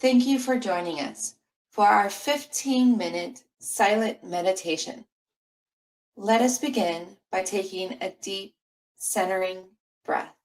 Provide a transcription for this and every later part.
Thank you for joining us for our 15-minute silent meditation. Let us begin by taking a deep, centering breath.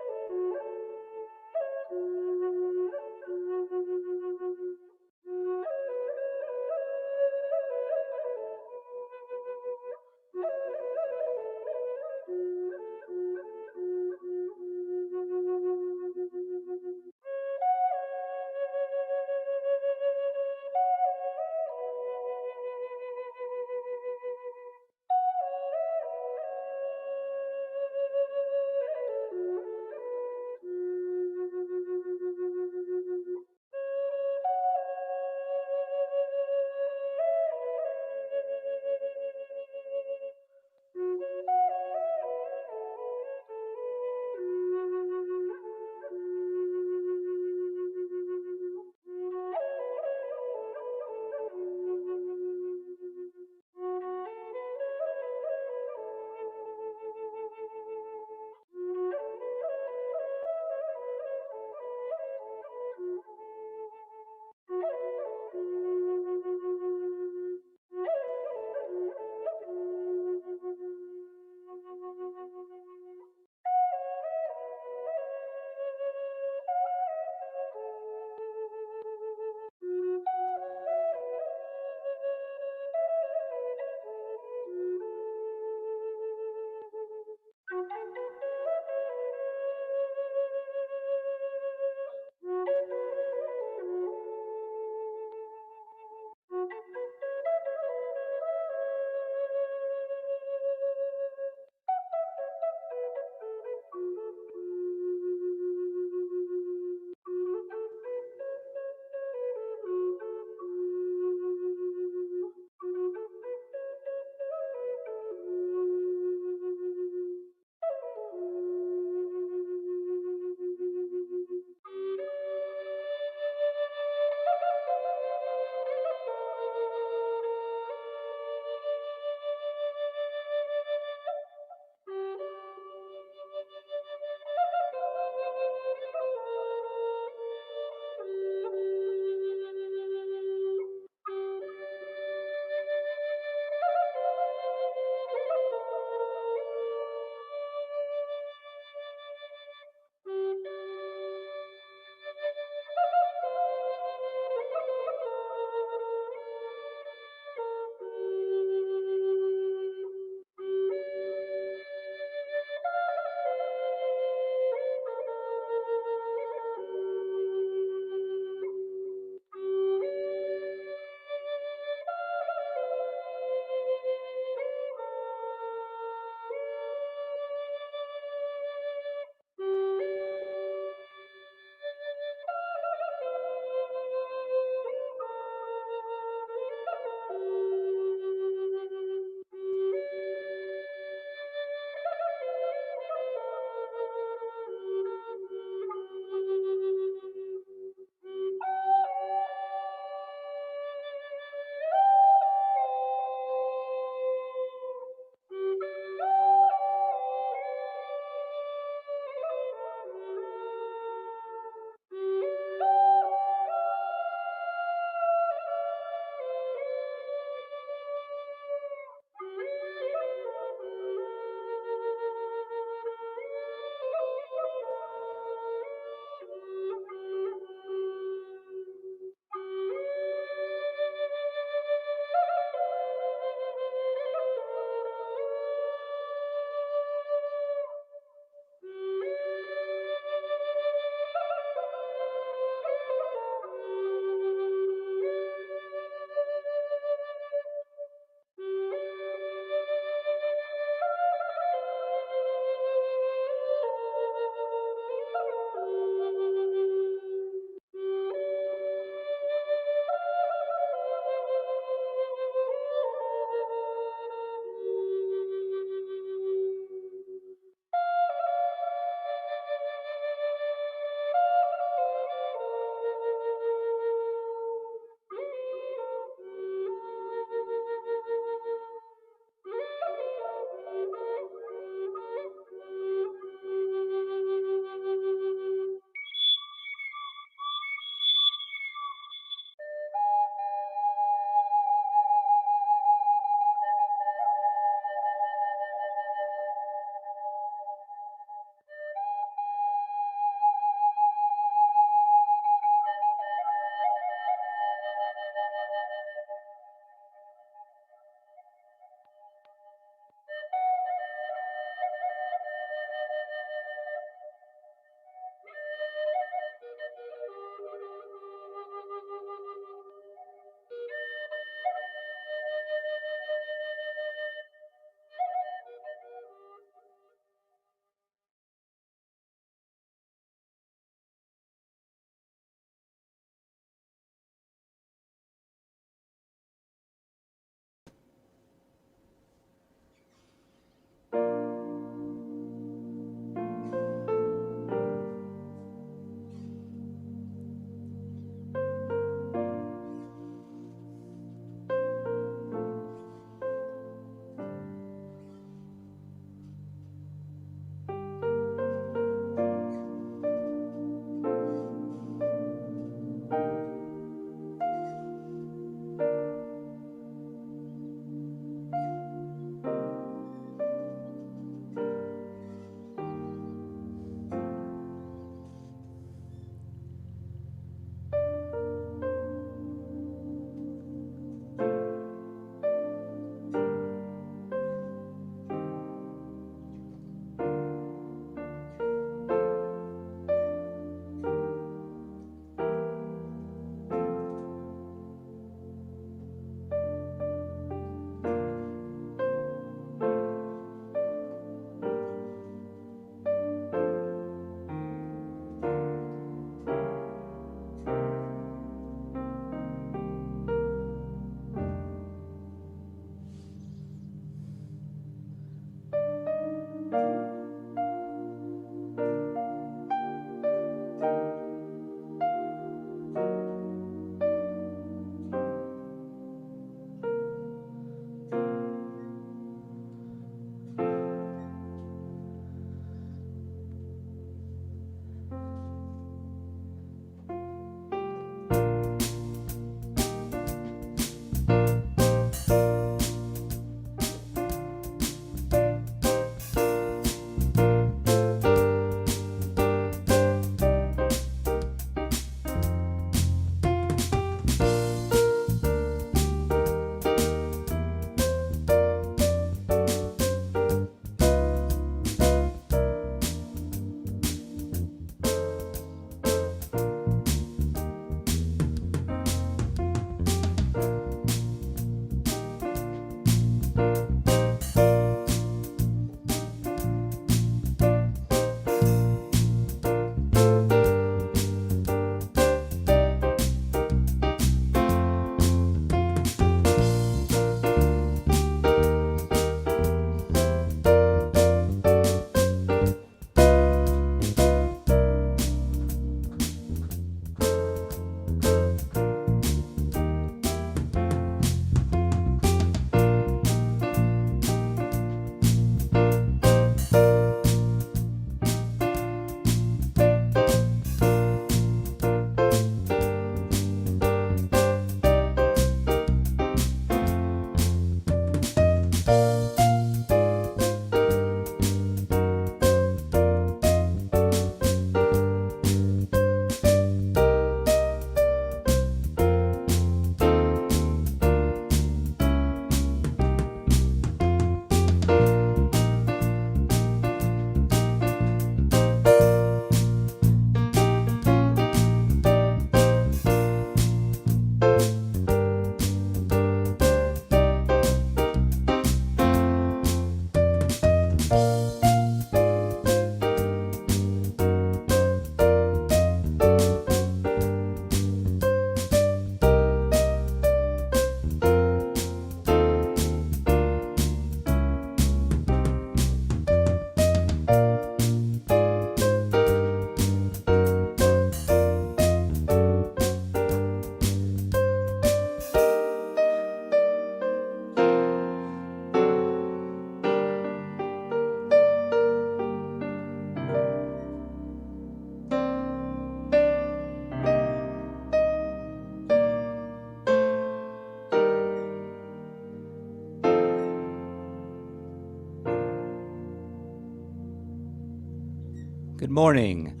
Good morning.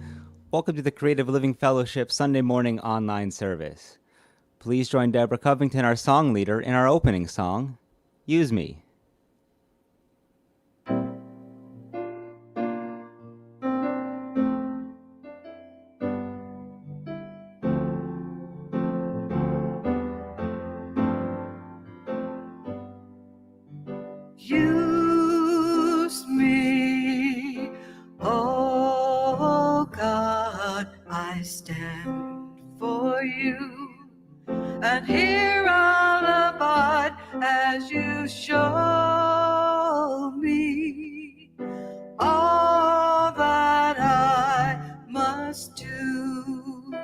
Welcome to the Creative Living Fellowship Sunday morning online service. Please join Deborah Covington, our song leader, in our opening song, Use Me. Use me, oh God, I stand for you, and here I'll abide as you show me all that I must do.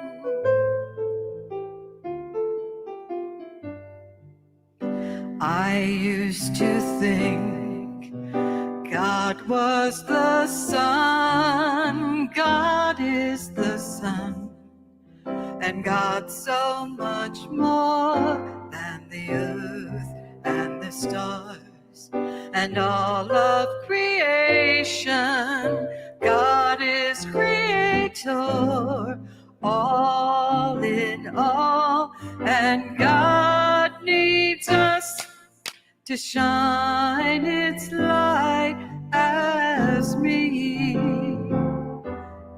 I used to think God was the sun, God is the sun, and God's so much more than the earth and the stars and all of creation. God is creator, all in all, and God needs us to shine its light as me,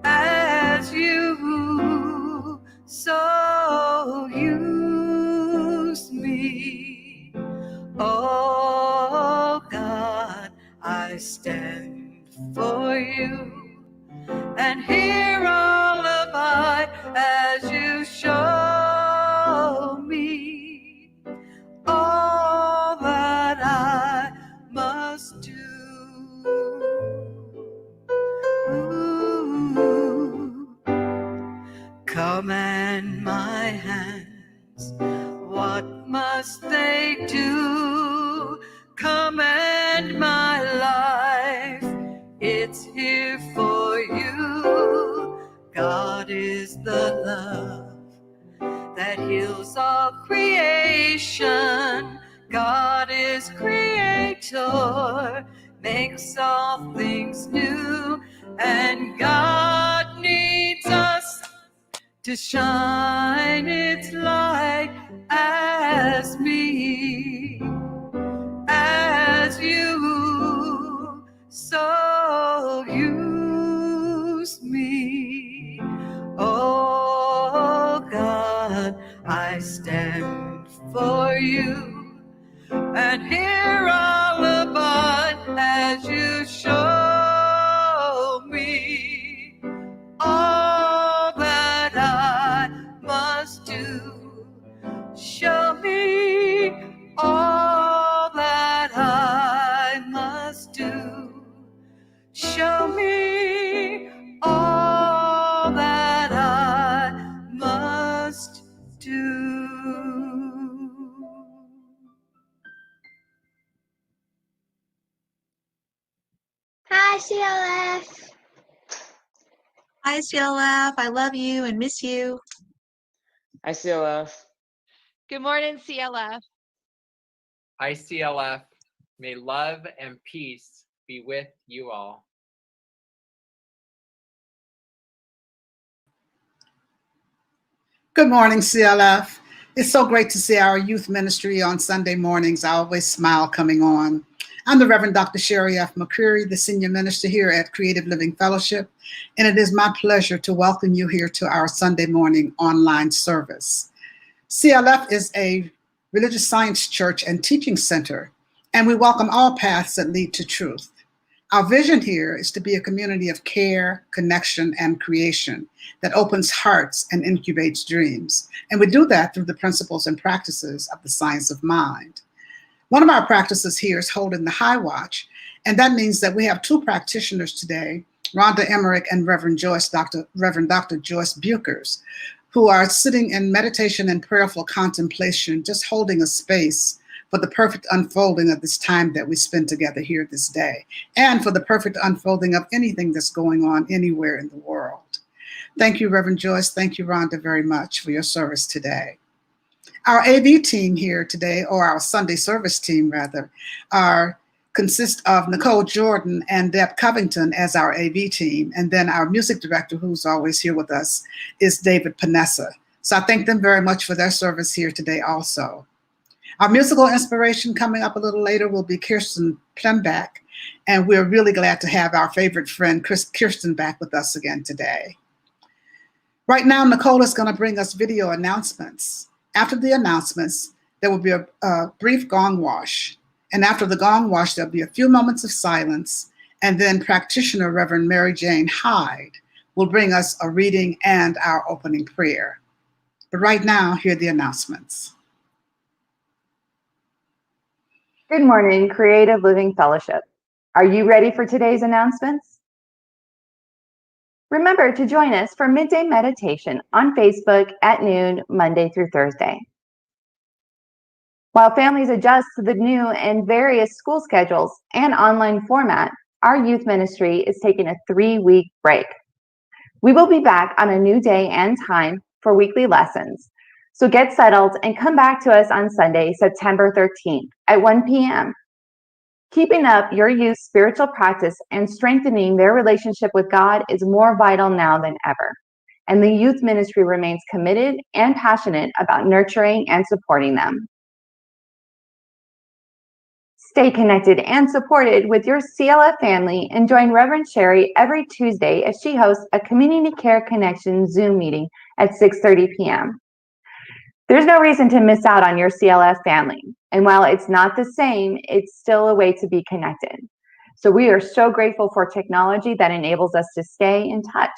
as you, so use me. Oh God, I stand for you, and here I'll abide as you show me all that I must do. Ooh. Command my hands, what must they do? Command my life, it's here for you. God is the love that heals all creation. God is creator, makes all things new, and God needs us to shine its light as me, as you, so use me. Oh God, I stand for you, and here I'll abide as you show me all that I must do. Show me all that I must do. Show me all that I must do. Hi, CLF. Hi, CLF. I love you and miss you. Hi, CLF. Good morning, CLF. Hi, CLF. May love and peace be with you all. Good morning, CLF. It's so great to see our youth ministry on Sunday mornings. I always smile coming on. I'm the Reverend Dr. Sherry F. McCreary, the senior minister here at Creative Living Fellowship, and it is my pleasure to welcome you here to our Sunday morning online service. CLF is a religious science church and teaching center, and we welcome all paths that lead to truth. Our vision here is to be a community of care, connection, and creation that opens hearts and incubates dreams. And we do that through the principles and practices of the science of mind. One of our practices here is holding the high watch, and that means that we have two practitioners today, Rhonda Emmerich and Reverend Dr. Joyce Buchers, who are sitting in meditation and prayerful contemplation, just holding a space for the perfect unfolding of this time that we spend together here this day, and for the perfect unfolding of anything that's going on anywhere in the world. Thank you, Reverend Joyce. Thank you, Rhonda, very much for your service today. Our AV team here today, or our Sunday service team rather, are consists of Nicole Jordan and Deb Covington as our AV team. And then our music director, who's always here with us, is David Panessa. So I thank them very much for their service here today also. Our musical inspiration coming up a little later will be Kirsten Plemback. And we're really glad to have our favorite friend, Kirsten, back with us again today. Right now, Nicole is going to bring us video announcements. After the announcements, there will be a brief gong wash. And after the gong wash, there'll be a few moments of silence. And then practitioner Reverend Mary Jane Hyde will bring us a reading and our opening prayer. But right now, here are the announcements. Good morning, Creative Living Fellowship. Are you ready for today's announcements? Remember to join us for midday meditation on Facebook at noon, Monday through Thursday. While families adjust to the new and various school schedules and online format, our youth ministry is taking a 3-week break. We will be back on a new day and time for weekly lessons. So get settled and come back to us on Sunday, September 13th at 1 p.m. Keeping up your youth's spiritual practice and strengthening their relationship with God is more vital now than ever. And the youth ministry remains committed and passionate about nurturing and supporting them. Stay connected and supported with your CLF family and join Reverend Sherry every Tuesday as she hosts a Community Care Connection Zoom meeting at 6:30 p.m. There's no reason to miss out on your CLF family. And while it's not the same, it's still a way to be connected. So we are so grateful for technology that enables us to stay in touch.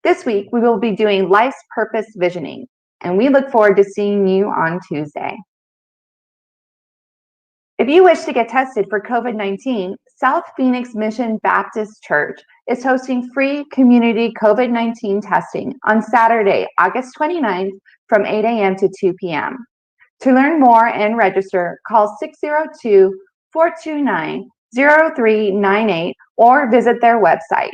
This week, we will be doing Life's Purpose Visioning, and we look forward to seeing you on Tuesday. If you wish to get tested for COVID-19, South Phoenix Mission Baptist Church is hosting free community COVID-19 testing on Saturday, August 29th from 8 a.m. to 2 p.m. To learn more and register, call 602-429-0398 or visit their website.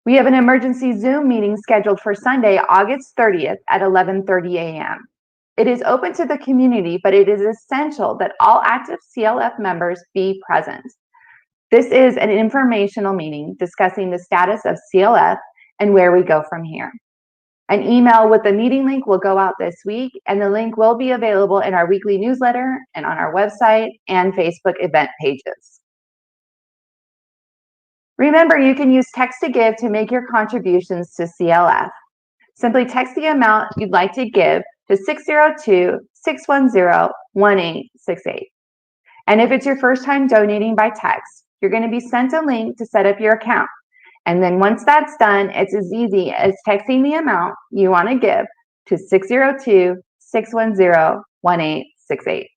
We have an emergency Zoom meeting scheduled for Sunday, August 30th at 11:30 a.m. It is open to the community, but it is essential that all active CLF members be present. This is an informational meeting discussing the status of CLF and where we go from here. An email with the meeting link will go out this week, and the link will be available in our weekly newsletter and on our website and Facebook event pages. Remember, you can use text to give to make your contributions to CLF. Simply text the amount you'd like to give to 602-610-1868. And if it's your first time donating by text, you're going to be sent a link to set up your account. And then once that's done, it's as easy as texting the amount you want to give to 602-610-1868.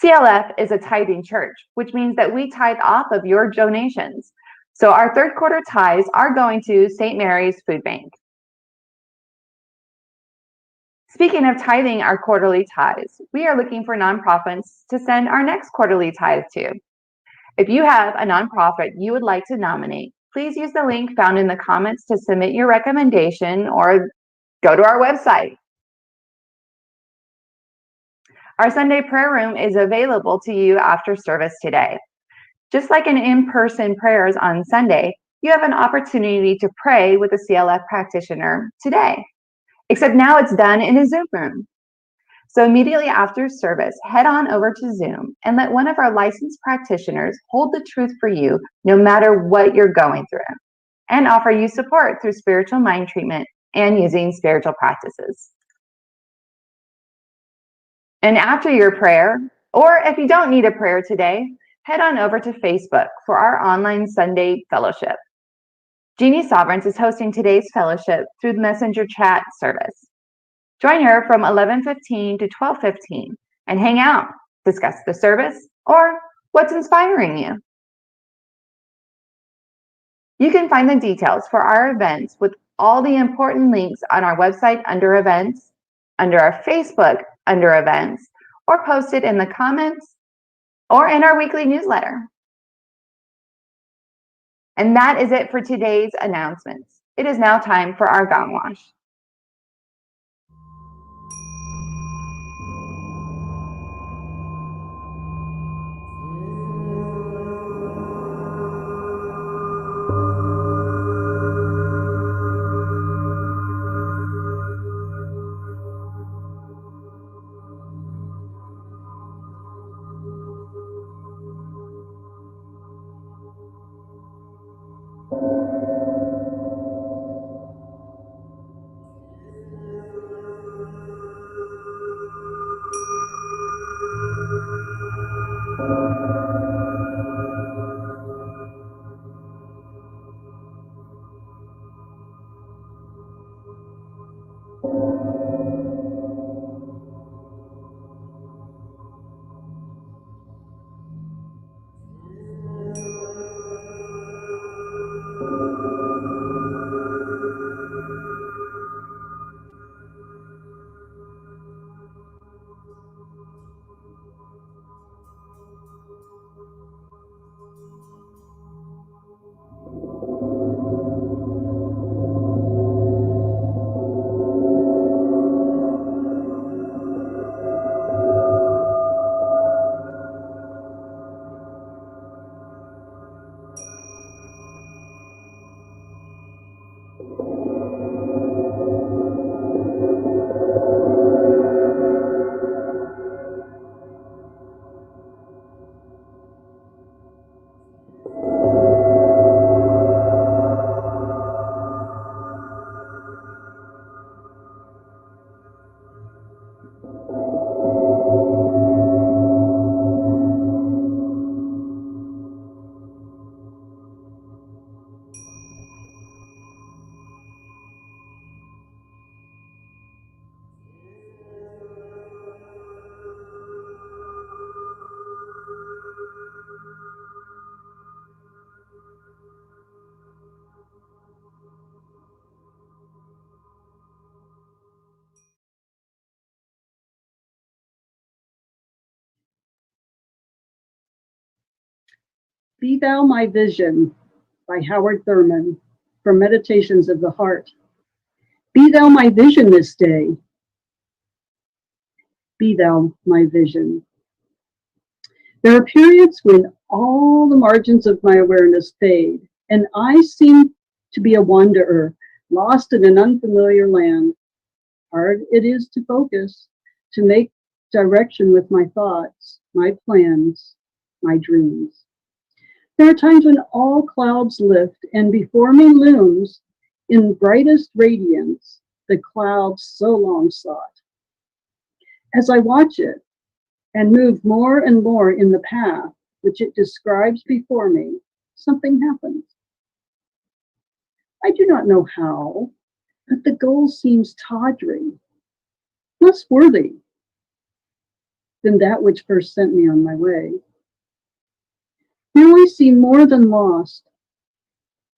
CLF is a tithing church, which means that we tithe off of your donations. So our third quarter tithes are going to St. Mary's Food Bank. Speaking of tithing our quarterly tithes, we are looking for nonprofits to send our next quarterly tithe to. If you have a nonprofit you would like to nominate, please use the link found in the comments to submit your recommendation or go to our website. Our Sunday prayer room is available to you after service today. Just like in in-person prayers on Sunday, you have an opportunity to pray with a CLF practitioner today, except now it's done in a Zoom room. So immediately after service, head on over to Zoom and let one of our licensed practitioners hold the truth for you no matter what you're going through, and offer you support through spiritual mind treatment and using spiritual practices. And after your prayer, or if you don't need a prayer today, head on over to Facebook for our online Sunday fellowship. Jeannie Sovereigns is hosting today's fellowship through the Messenger chat service. Join her from 11:15 to 12:15 and hang out, discuss the service, or what's inspiring you. You can find the details for our events with all the important links on our website under events, under our Facebook under events, or posted in the comments or in our weekly newsletter. And that is it for today's announcements. It is now time for our gong wash. Be Thou My Vision by Howard Thurman from Meditations of the Heart. Be Thou my vision this day. Be Thou my vision. There are periods when all the margins of my awareness fade, and I seem to be a wanderer, lost in an unfamiliar land. Hard it is to focus, to make direction with my thoughts, my plans, my dreams. There are times when all clouds lift, and before me looms, in brightest radiance, the cloud so long sought. As I watch it and move more and more in the path which it describes before me, something happens. I do not know how, but the goal seems tawdry, less worthy than that which first sent me on my way. Now I seem more than lost.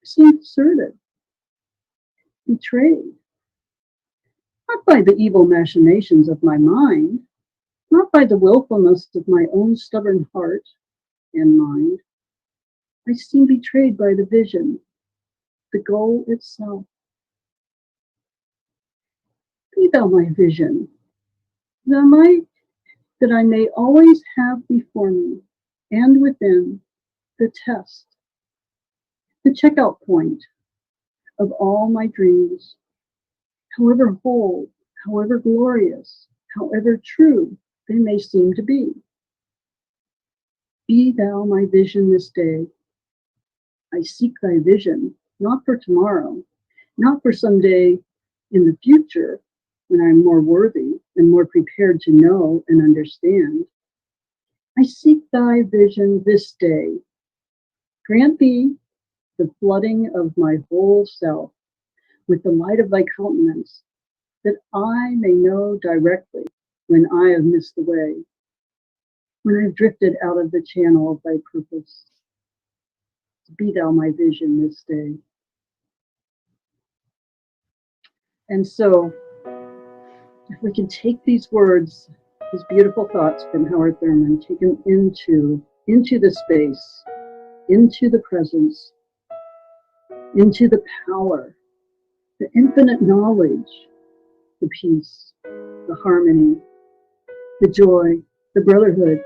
I seem deserted, betrayed. Not by the evil machinations of my mind, not by the willfulness of my own stubborn heart and mind. I seem betrayed by the vision, the goal itself. Be Thou my vision, that I may always have before me and within the test, the checkout point of all my dreams, however whole, however glorious, however true they may seem to be. Be Thou my vision this day. I seek Thy vision, not for tomorrow, not for some day in the future when I'm more worthy and more prepared to know and understand. I seek Thy vision this day. Grant Thee the flooding of my whole self with the light of Thy countenance, that I may know directly when I have missed the way, when I've drifted out of the channel of Thy purpose. Be Thou my vision this day. And so, if we can take these words, these beautiful thoughts from Howard Thurman, take them into the space, into the presence, into the power, the infinite knowledge, the peace, the harmony, the joy, the brotherhood,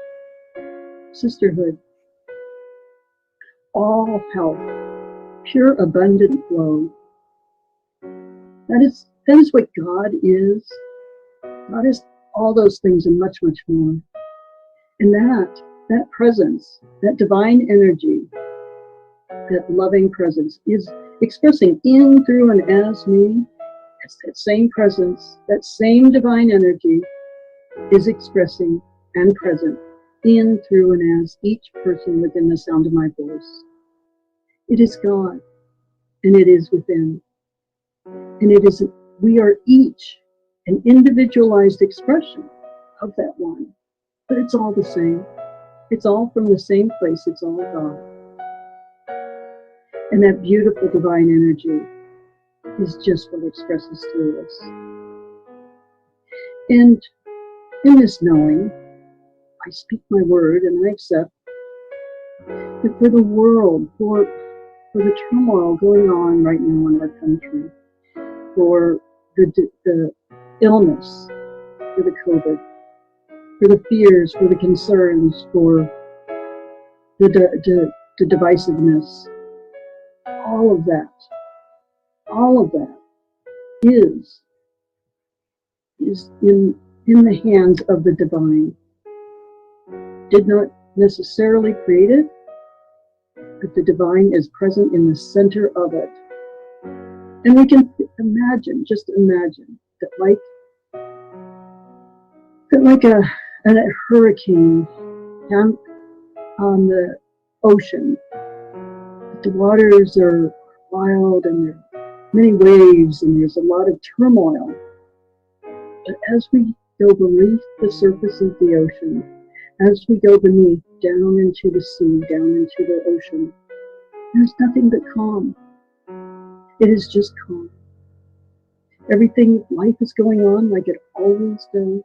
sisterhood, all health, pure abundant flow. That is what God is. God is all those things and much, much more. And that presence, that divine energy, that loving presence is expressing in, through, and as me. It's that same presence, that same divine energy is expressing and present in, through, and as each person within the sound of my voice. It is God, and it is within. And we are each an individualized expression of that one. But it's all the same. It's all from the same place. It's all God. And that beautiful divine energy is just what expresses through us. And in this knowing, I speak my word and I accept that for the world, for the turmoil going on right now in our country, for the illness, for the COVID, for the fears, for the concerns, for the divisiveness, all of that is in the hands of the divine. Did not necessarily create it, but the divine is present in the center of it. And we can just imagine that like a hurricane on the ocean, the waters are wild and there are many waves and there's a lot of turmoil. But as we go beneath the surface of the ocean, as we go beneath, down into the sea, down into the ocean, there's nothing but calm. It is just calm. Everything, life is going on like it always does.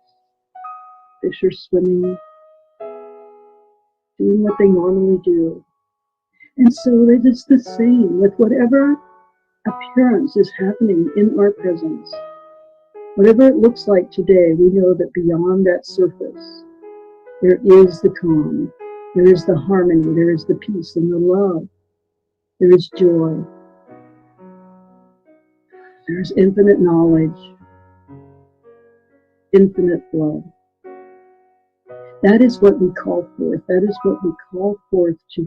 Fish are swimming, doing what they normally do. And so it is the same with whatever appearance is happening in our presence. Whatever it looks like today, we know that beyond that surface, there is the calm, there is the harmony, there is the peace and the love, there is joy, there's infinite knowledge, infinite love. That is what we call forth. That is what we call forth to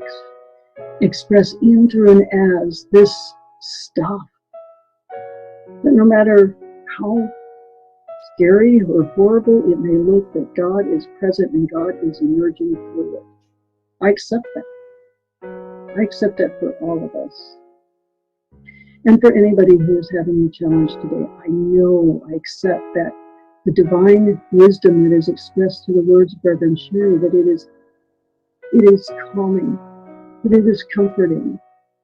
express into and as this stuff. That no matter how scary or horrible it may look, that God is present and God is emerging through it. I accept that. I accept that for all of us. And for anybody who is having a challenge today, I know, I accept that the divine wisdom that is expressed through the words of Reverend Sherry, that it is calming, that it is comforting,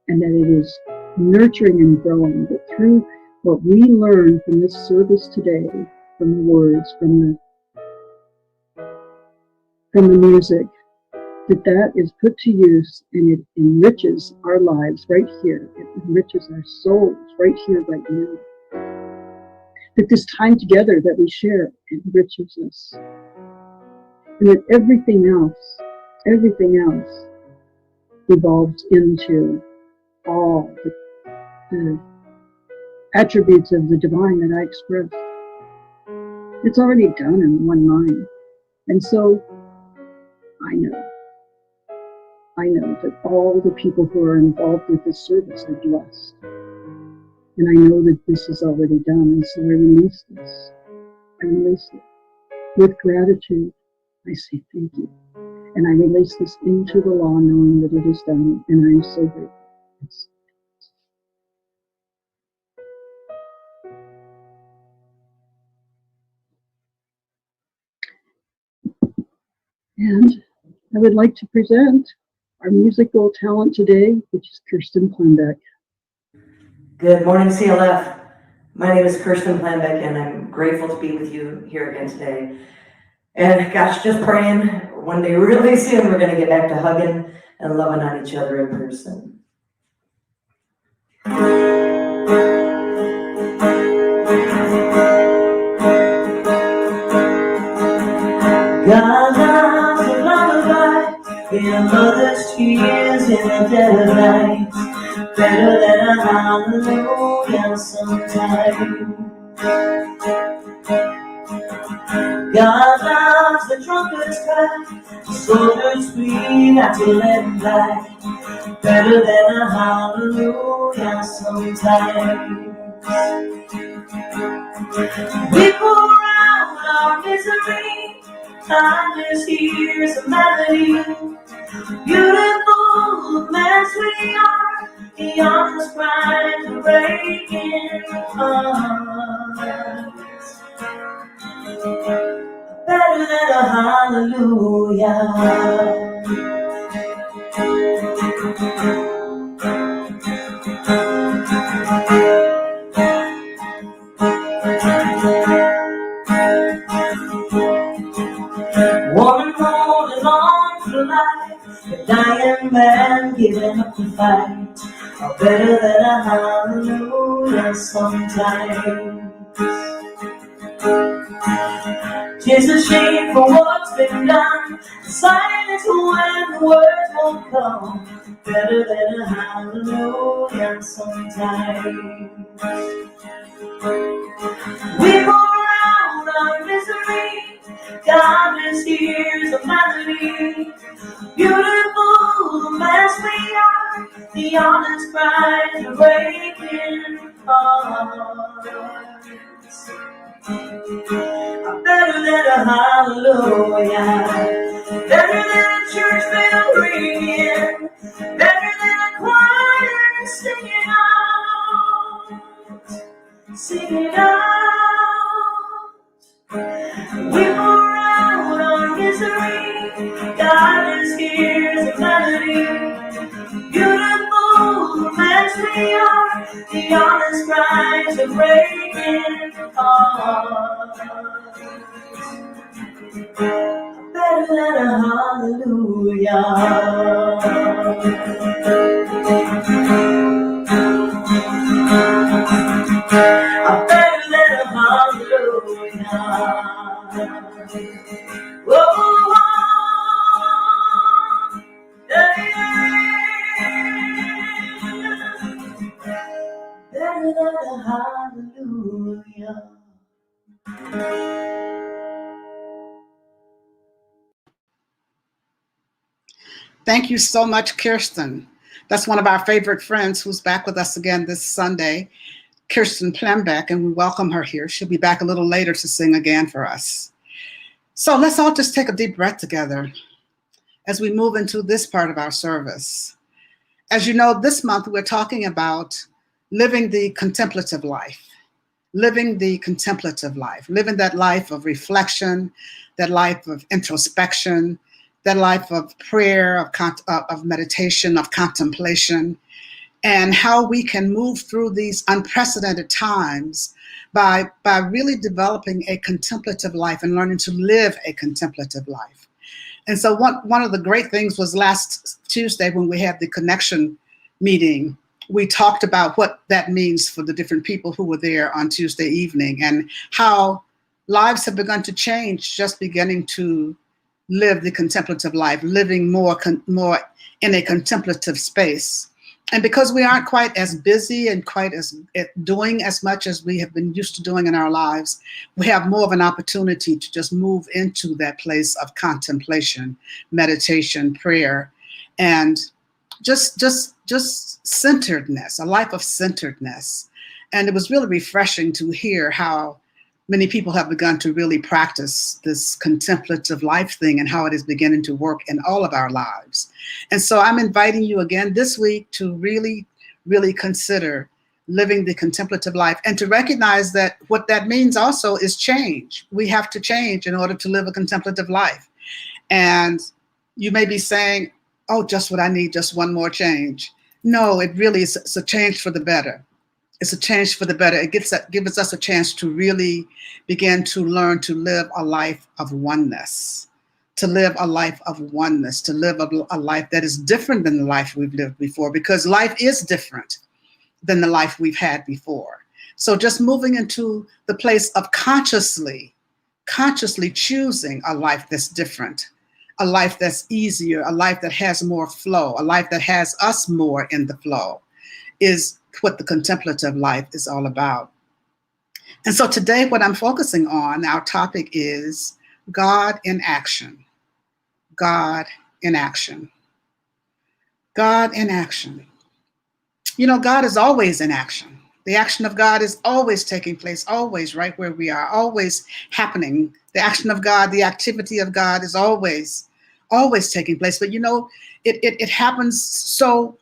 and that it is nurturing and growing, that through what we learn from this service today, from the words, from the music, that is put to use and it enriches our lives right here. It enriches our souls right here, right now. That this time together that we share enriches us. And that everything else evolves into all the attributes of the divine that I expressed. It's already done in one mind. And so I know that all the people who are involved with this service are blessed. And I know that this is already done. And so I release this. I release it with gratitude. I say thank you. And I release this into the law, knowing that it is done. And I am so grateful. And I would like to present our musical talent today, which is Kirsten Planbeck. Good morning, CLF. My name is Kirsten Planbeck, and I'm grateful to be with you here again today. And gosh, just praying one day really soon we're going to get back to hugging and loving on each other in person. God loves a lullaby in mother's tears in the dead of night, better than a hallelujah sometimes. God loves the trumpet's cry, the soldiers scream at the lead light, better than a hallelujah sometimes. We pour out our misery, God just hears a melody. Beautiful as we are, the honest cries are breaking hearts. Better than a hallelujah. Woman holding on for life, a dying man giving up the fight, are better than a hallelujah sometimes. 'Tis a shame for what's been done, silence when the words won't come, better than a hallelujah sometimes. We pour out our misery, God just hears a melody. Beautiful the mess we are, the honest cries are breaking hearts. Better than a hallelujah, better than a church bell ringing, better than a choir singing out. We pour out our misery, God just hears a melody. Beautiful as we are, the honest cries are breaking hearts. Better than a hallelujah. Oh, yeah, better than a hallelujah. Thank you so much, Kirsten. That's one of our favorite friends who's back with us again this Sunday, Kirsten Plembeck, and we welcome her here. She'll be back a little later to sing again for us. So let's all just take a deep breath together as we move into this part of our service. As you know, this month we're talking about living the contemplative life, living the contemplative life, living that life of reflection, that life of introspection, that life of prayer, of meditation, of contemplation, and how we can move through these unprecedented times by really developing a contemplative life and learning to live a contemplative life. And so one of the great things was last Tuesday when we had the connection meeting, we talked about what that means for the different people who were there on Tuesday evening and how lives have begun to change, just beginning to live the contemplative life, living more in a contemplative space. And because we aren't quite as busy and quite as doing as much as we have been used to doing in our lives, we have more of an opportunity to just move into that place of contemplation, meditation, prayer, and just centeredness, a life of centeredness. And it was really refreshing to hear how many people have begun to really practice this contemplative life thing and how it is beginning to work in all of our lives. And so I'm inviting you again this week to really, really consider living the contemplative life and to recognize that what that means also is change. We have to change in order to live a contemplative life. And you may be saying, oh, just what I need, just one more change. No, it really is it's a change for the better. It's a change for the better. It gives us a chance to really begin to learn to live a life of oneness, to live a life of oneness, to live a life that is different than the life we've lived before, because life is different than the life we've had before. So just moving into the place of consciously choosing a life that's different, a life that's easier, a life that has more flow, a life that has us more in the flow is what the contemplative life is all about. And so today what I'm focusing on, our topic is God in action. God in action. God in action. You know, God is always in action. The action of God is always taking place, always right where we are, always happening. The action of God, the activity of God is always taking place. But you know, it happens so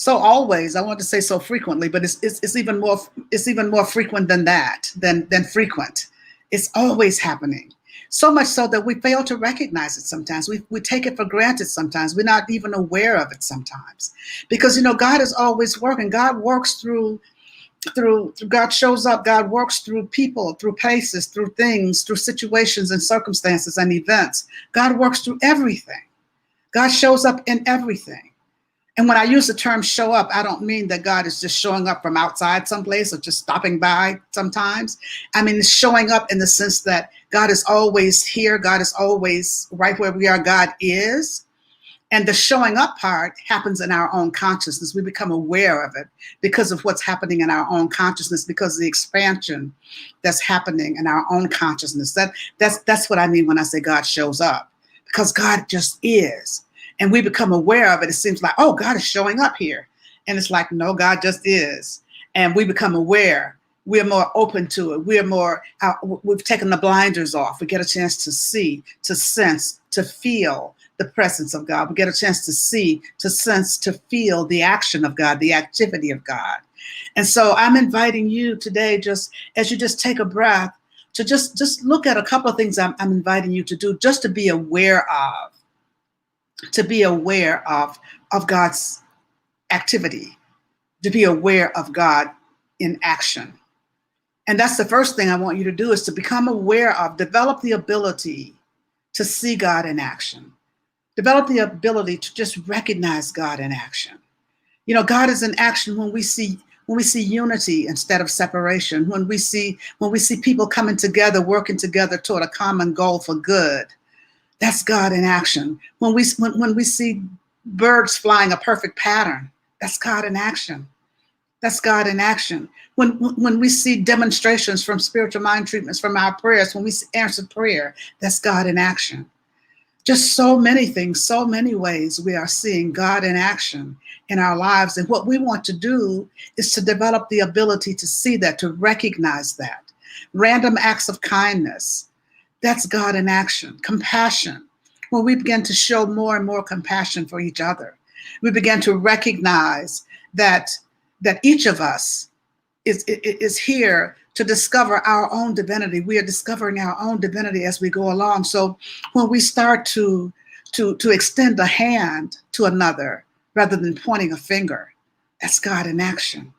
always. I want to say so frequently, but it's even more frequent than that, than frequent. It's always happening. So much so that we fail to recognize it sometimes. We take it for granted sometimes. We're not even aware of it sometimes. Because, you know, God is always working. God works through God shows up. God works through people, through places, through things, through situations and circumstances and events. God works through everything. God shows up in everything. And when I use the term show up, I don't mean that God is just showing up from outside someplace or just stopping by sometimes. I mean, it's showing up in the sense that God is always here. God is always right where we are. God is. And the showing up part happens in our own consciousness. We become aware of it because of what's happening in our own consciousness, because of the expansion that's happening in our own consciousness. That's what I mean when I say God shows up, because God just is. And we become aware of it. It seems like, oh, God is showing up here. And it's like, no, God just is. And we become aware. We're more open to it. We've taken the blinders off. We get a chance to see, to sense, to feel the presence of God. We get a chance to see, to sense, to feel the action of God, the activity of God. And so I'm inviting you today, just as you just take a breath, to just look at a couple of things I'm inviting you to do, just to be aware of. To be aware of God's activity, to be aware of God in action. And that's the first thing I want you to do, is to become aware of, develop the ability to see God in action. Develop the ability to just recognize God in action. You know, God is in action when we see when we see unity instead of separation, when we see people coming together, working together toward a common goal for good, that's God in action. When we see birds flying a perfect pattern, that's God in action. That's God in action. When we see demonstrations from spiritual mind treatments, from our prayers, when we see answered prayer, that's God in action. Just so many things, so many ways we are seeing God in action in our lives. And what we want to do is to develop the ability to see that, to recognize that. Random acts of kindness, that's God in action. Compassion, when we begin to show more and more compassion for each other, we begin to recognize that each of us is here to discover our own divinity. We are discovering our own divinity as we go along. So when we start to extend a hand to another rather than pointing a finger, that's God in action.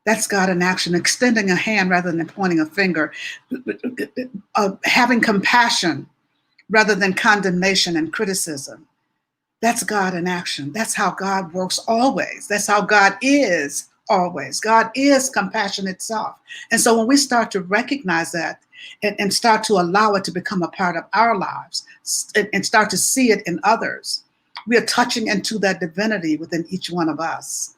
That's God in action, extending a hand rather than pointing a finger, having compassion rather than condemnation and criticism. That's God in action. That's how God works always. That's how God is always. God is compassion itself. And so when we start to recognize that and start to allow it to become a part of our lives and start to see it in others, we are touching into that divinity within each one of us.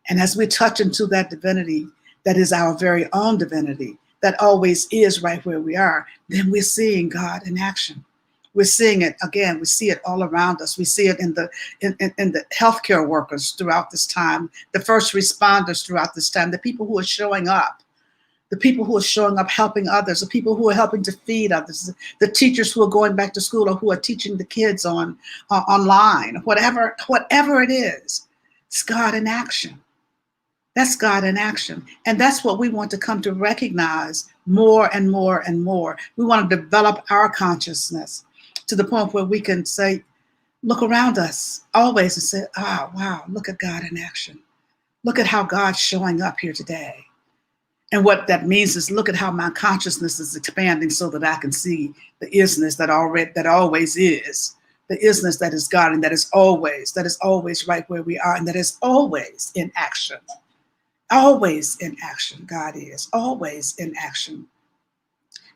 And as we touch into that divinity, that is our very own divinity, that always is right where we are, then we're seeing God in action. We're seeing it again. We see it all around us. We see it in the healthcare workers throughout this time, the first responders throughout this time, the people who are showing up, helping others, the people who are helping to feed others, the teachers who are going back to school or who are teaching the kids online, whatever it is. It's God in action. That's God in action. And that's what we want to come to recognize more and more and more. We want to develop our consciousness to the point where we can say, look around us always and say, wow, look at God in action. Look at how God's showing up here today. And what that means is look at how my consciousness is expanding so that I can see the isness that always is, the isness that is God and that is always right where we are and that is always in action. Always in action, God is always in action.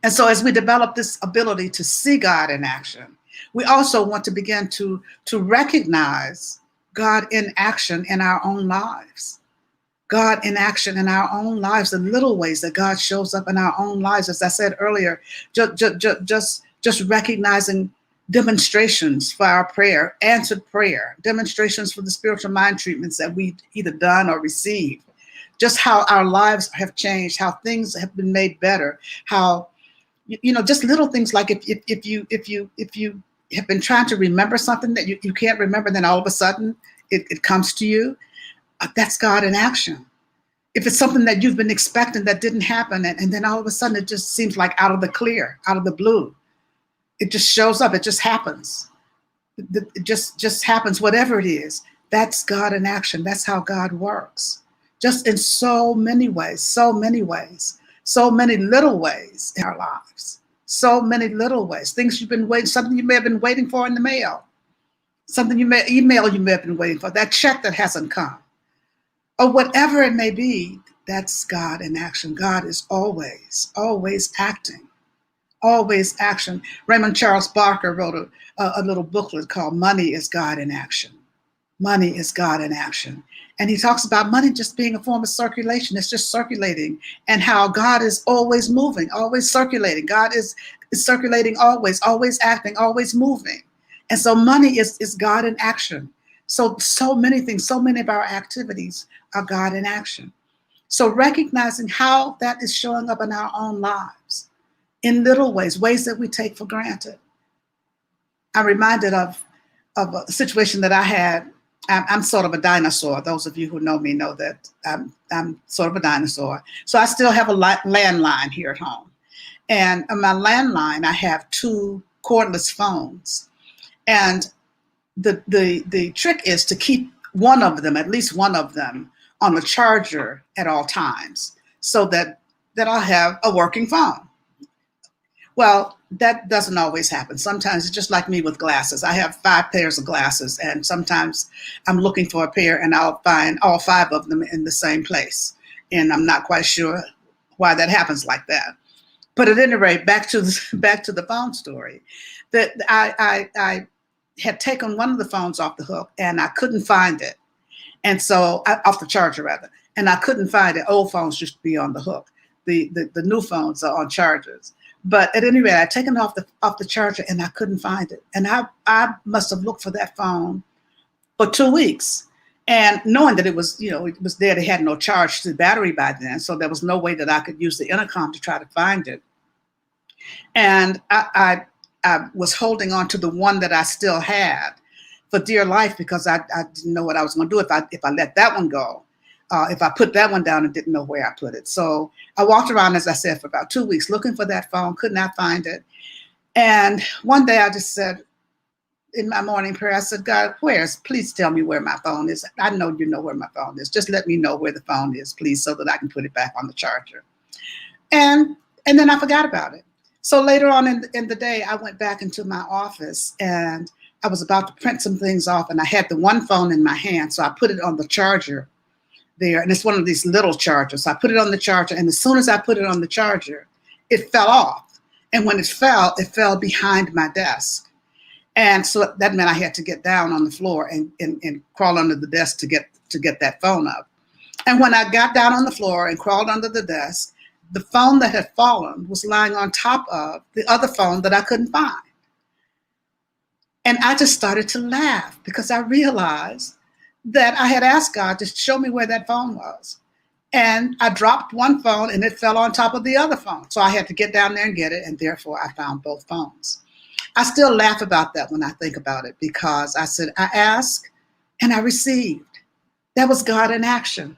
And so as we develop this ability to see God in action, we also want to begin to recognize God in action in our own lives. God in action in our own lives, the little ways that God shows up in our own lives. As I said earlier, just recognizing demonstrations for our prayer, answered prayer, demonstrations for the spiritual mind treatments that we've either done or received. Just how our lives have changed, how things have been made better, how, just little things like if you have been trying to remember something that you can't remember, then all of a sudden it comes to you. That's God in action. If it's something that you've been expecting that didn't happen, and then all of a sudden it just seems like out of the clear, out of the blue, it just shows up. It just happens. It just happens, whatever it is. That's God in action. That's how God works. Just in so many ways, so many little ways in our lives, so many little ways, things you've been waiting, something you may have been waiting for in the mail, something you may have been waiting for, that check that hasn't come, or whatever it may be. That's God in action. God is always acting, always action. Raymond Charles Barker wrote a little booklet called Money is God in Action. Money is God in action. And he talks about money just being a form of circulation. It's just circulating, and how God is always moving, always circulating. God is circulating always acting, always moving. And so money is God in action. So many things, so many of our activities are God in action. So recognizing how that is showing up in our own lives in little ways that we take for granted. I'm reminded of a situation that I had. I'm sort of a dinosaur. Those of you who know me know that I'm sort of a dinosaur. So I still have a landline here at home. And on my landline, I have 2 cordless phones. And the trick is to keep one of them, at least one of them, on a charger at all times, so that I'll have a working phone. Well, that doesn't always happen. Sometimes it's just like me with glasses. I have 5 pairs of glasses, and sometimes I'm looking for a pair and I'll find all 5 of them in the same place. And I'm not quite sure why that happens like that. But at any rate, back to the phone story. That I had taken one of the phones off the hook and I couldn't find it. And so off the charger rather. And I couldn't find it. Old phones used to be on the hook. The new phones are on chargers. But at any rate, I'd taken it off the charger and I couldn't find it. And I must have looked for that phone for 2 weeks. And knowing that it was there, they had no charge to the battery by then. So there was no way that I could use the intercom to try to find it. And I was holding on to the one that I still had for dear life because I didn't know what I was going to do if I let that one go. If I put that one down and didn't know where I put it. So I walked around, as I said, for about 2 weeks looking for that phone, could not find it. And one day I just said, in my morning prayer, I said, God, please tell me where my phone is. I know you know where my phone is. Just let me know where the phone is, please, so that I can put it back on the charger. And then I forgot about it. So later on in the day, I went back into my office and I was about to print some things off and I had the one phone in my hand. So I put it on the charger there. And it's one of these little chargers. So I put it on the charger. And as soon as I put it on the charger, it fell off. And when it fell behind my desk. And so that meant I had to get down on the floor and crawl under the desk to get that phone up. And when I got down on the floor and crawled under the desk, the phone that had fallen was lying on top of the other phone that I couldn't find. And I just started to laugh because I realized that I had asked God to show me where that phone was. And I dropped one phone and it fell on top of the other phone. So I had to get down there and get it. And therefore I found both phones. I still laugh about that when I think about it because I said, I asked and I received. That was God in action.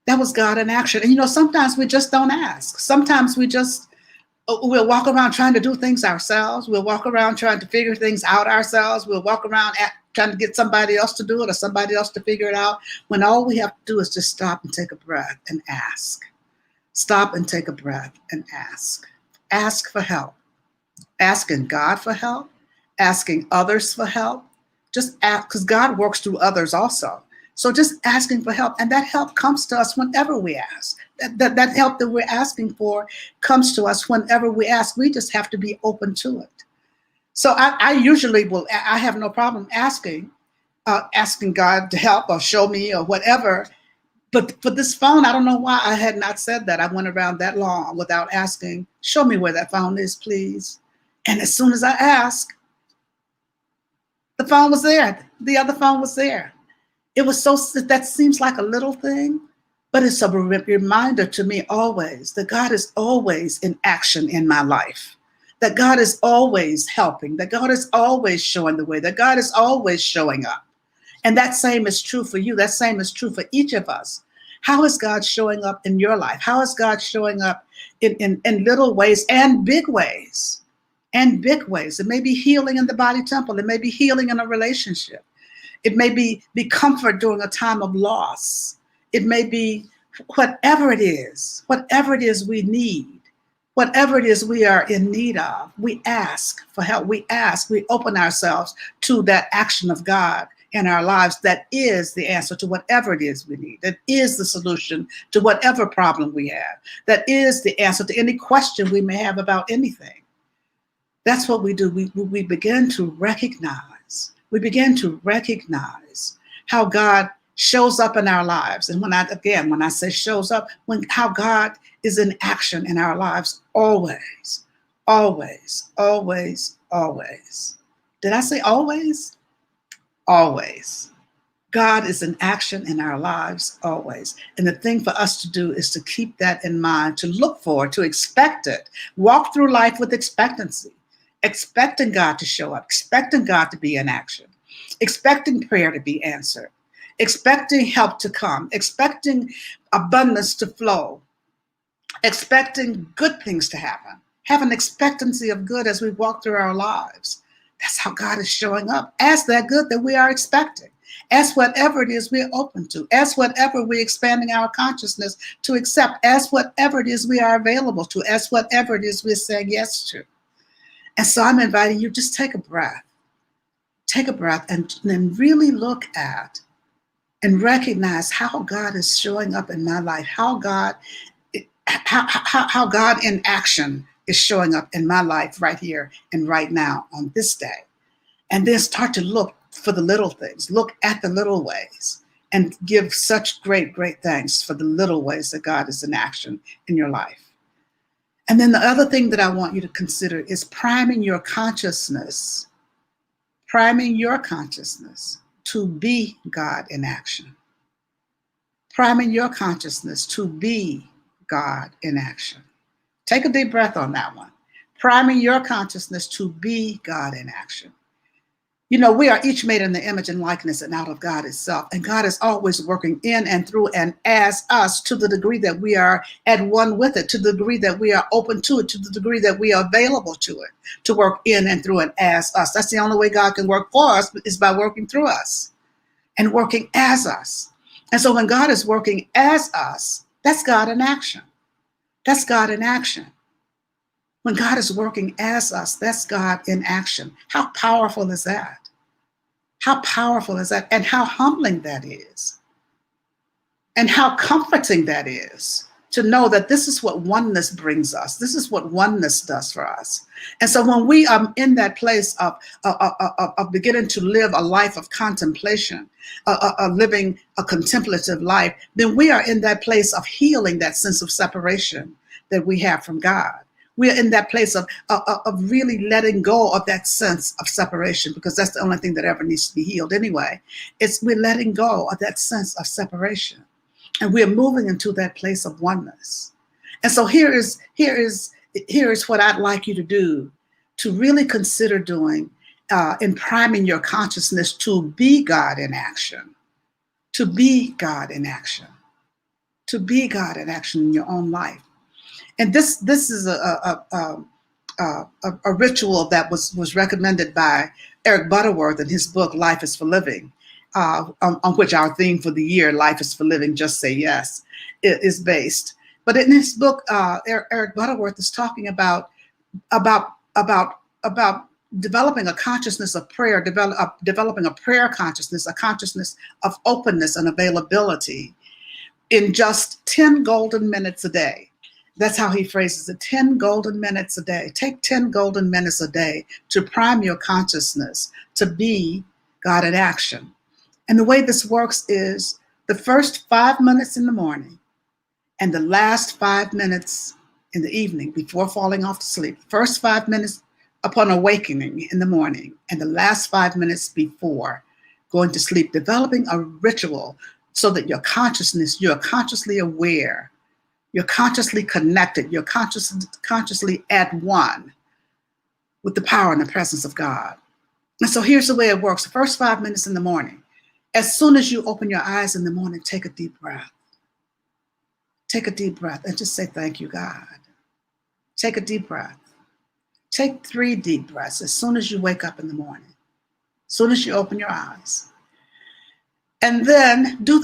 That was God in action. And sometimes we just don't ask. Sometimes we'll walk around trying to do things ourselves. We'll walk around trying to figure things out ourselves. We'll walk around trying to get somebody else to do it or somebody else to figure it out, when all we have to do is just stop and take a breath and ask. Stop and take a breath and ask. Ask for help. Asking God for help, asking others for help. Just ask, because God works through others also. So just asking for help, and that help comes to us whenever we ask. That help that we're asking for comes to us whenever we ask. We just have to be open to it. So I usually I have no problem asking God to help or show me or whatever. But for this phone, I don't know why I had not said that. I went around that long without asking, show me where that phone is, please. And as soon as I asked, the phone was there. The other phone was there. It was that seems like a little thing, but it's a reminder to me always that God is always in action in my life, that God is always helping, that God is always showing the way, that God is always showing up. And that same is true for you. That same is true for each of us. How is God showing up in your life? How is God showing up in little ways and big ways? And big ways. It may be healing in the body temple. It may be healing in a relationship. It may be comfort during a time of loss. It may be whatever it is we need, whatever it is we are in need of, we ask for help. We open ourselves to that action of God in our lives that is the answer to whatever it is we need, that is the solution to whatever problem we have, that is the answer to any question we may have about anything. That's what we do. We begin to recognize. We begin to recognize how God shows up in our lives. And when I say shows up, how God is in action in our lives always, always, always, always. Did I say always? Always. God is in action in our lives always. And the thing for us to do is to keep that in mind, to look for, to expect it, walk through life with expectancy. Expecting God to show up, expecting God to be in action, expecting prayer to be answered, expecting help to come, expecting abundance to flow, expecting good things to happen, have an expectancy of good as we walk through our lives. That's how God is showing up as that good that we are expecting, as whatever it is we're open to, as whatever we're expanding our consciousness to accept, as whatever it is we are available to, as whatever it is we're saying yes to. And so I'm inviting you, just take a breath and then really look at and recognize how God is showing up in my life, how God in action is showing up in my life right here and right now on this day. And then start to look for the little things, look at the little ways, and give such great, great thanks for the little ways that God is in action in your life. And then the other thing that I want you to consider is priming your consciousness to be God in action. Priming your consciousness to be God in action. Take a deep breath on that one. Priming your consciousness to be God in action. You know, we are each made in the image and likeness and out of God itself. And God is always working in and through and as us to the degree that we are at one with it, to the degree that we are open to it, to the degree that we are available to it, to work in and through and as us. That's the only way God can work for us, is by working through us and working as us. And so when God is working as us, that's God in action. That's God in action. When God is working as us, that's God in action. How powerful is that? How powerful is that? And how humbling that is. And how comforting that is to know that this is what oneness brings us. This is what oneness does for us. And so when we are in that place of beginning to live a life of contemplation, living a contemplative life, then we are in that place of healing that sense of separation that we have from God. We are in that place of really letting go of that sense of separation, because that's the only thing that ever needs to be healed anyway. We're letting go of that sense of separation. And we're moving into that place of oneness. And so here is what I'd like you to do, to really consider doing in priming your consciousness to be God in action, to be God in action, to be God in action in your own life. And this is a ritual that was recommended by Eric Butterworth in his book, Life is for Living, on which our theme for the year, Life is for Living, Just Say Yes, is based. But in his book, Eric Butterworth is talking about developing a consciousness of prayer, developing a prayer consciousness, a consciousness of openness and availability in just 10 golden minutes a day. That's how he phrases it, 10 golden minutes a day. Take 10 golden minutes a day to prime your consciousness to be God in action. And the way this works is the first 5 minutes in the morning and the last 5 minutes in the evening before falling off to sleep. First 5 minutes upon awakening in the morning and the last 5 minutes before going to sleep, developing a ritual so that you're consciously aware, you're consciously connected, you're consciously at one with the power and the presence of God. And so here's the way it works. The first 5 minutes in the morning, as soon as you open your eyes in the morning, take a deep breath. Take a deep breath and just say, thank you, God. Take a deep breath. Take 3 deep breaths as soon as you wake up in the morning, as soon as you open your eyes. And then do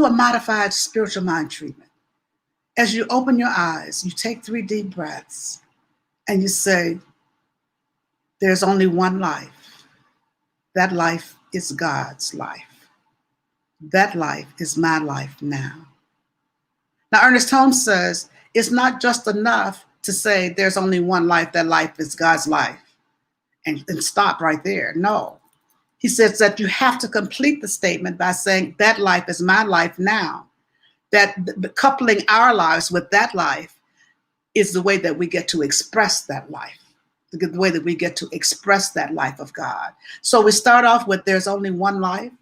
a modified spiritual mind treatment. As you open your eyes, you take 3 deep breaths and you say, there's only one life. That life is God's life. That life is my life now. Now, Ernest Holmes says, it's not just enough to say there's only one life, that life is God's life, and stop right there. No. He says that you have to complete the statement by saying that life is my life now. That coupling our lives with that life is the way that we get to express that life, the way that we get to express that life of God. So we start off with there's only one life.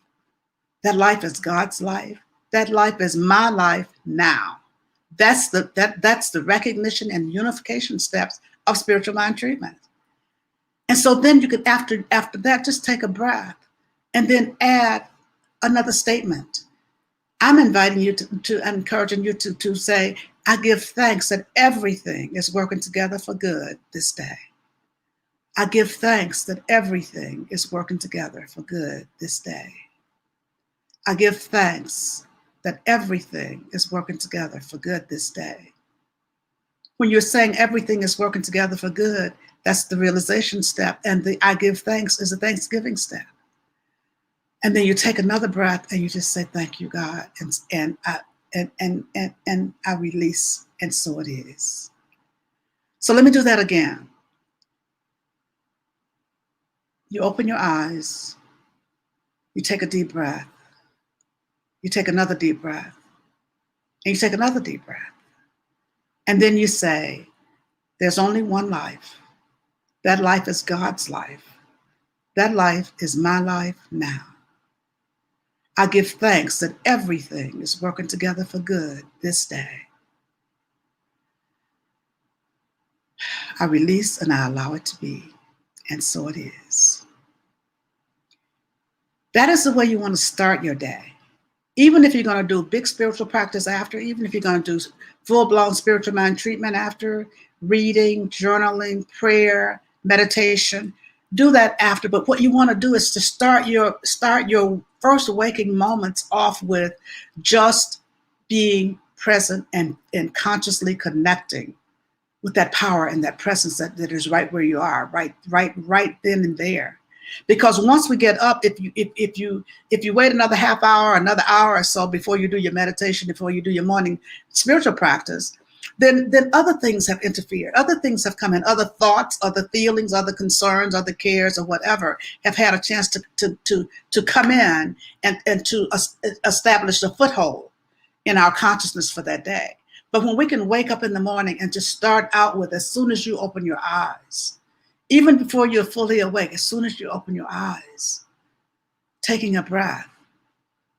That life is God's life. That life is my life now. That's the recognition and unification steps of spiritual mind treatment. And so then you can, after that, just take a breath and then add another statement. I'm inviting you to encouraging you to say, I give thanks that everything is working together for good this day. I give thanks that everything is working together for good this day. I give thanks that everything is working together for good this day. When you're saying everything is working together for good, that's the realization step. And the I give thanks is a thanksgiving step. And then you take another breath and you just say, thank you, God. And I release, and so it is. So let me do that again. You open your eyes, you take a deep breath, you take another deep breath, and you take another deep breath. And then you say, there's only one life. That life is God's life. That life is my life now. I give thanks that everything is working together for good this day. I release and I allow it to be, and so it is. That is the way you want to start your day. Even if you're going to do big spiritual practice after, even if you're going to do full-blown spiritual mind treatment after, reading, journaling, prayer, meditation, do that after. But what you want to do is to start your first waking moments off with just being present and consciously connecting with that power and that presence that is right where you are, right then and there. Because once we get up, if you wait another half hour, another hour or so before you do your meditation, before you do your morning spiritual practice, then other things have interfered. Other things have come in. Other thoughts, other feelings, other concerns, other cares, or whatever have had a chance to come in and to establish a foothold in our consciousness for that day. But when we can wake up in the morning and just start out with, as soon as you open your eyes, even before you're fully awake, as soon as you open your eyes, taking a breath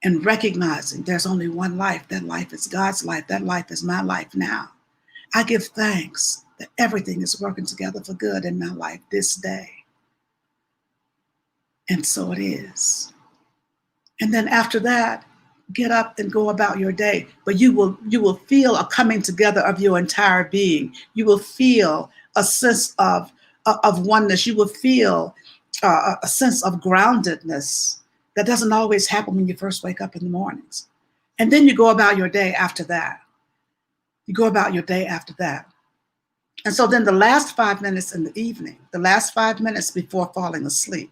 and recognizing there's only one life. That life is God's life. That life is my life now. I give thanks that everything is working together for good in my life this day. And so it is. And then after that, get up and go about your day. But you will feel a coming together of your entire being. You will feel a sense of oneness. You will feel a sense of groundedness that doesn't always happen when you first wake up in the mornings. And then you go about your day after that. You go about your day after that. And so then the last 5 minutes in the evening, the last 5 minutes before falling asleep,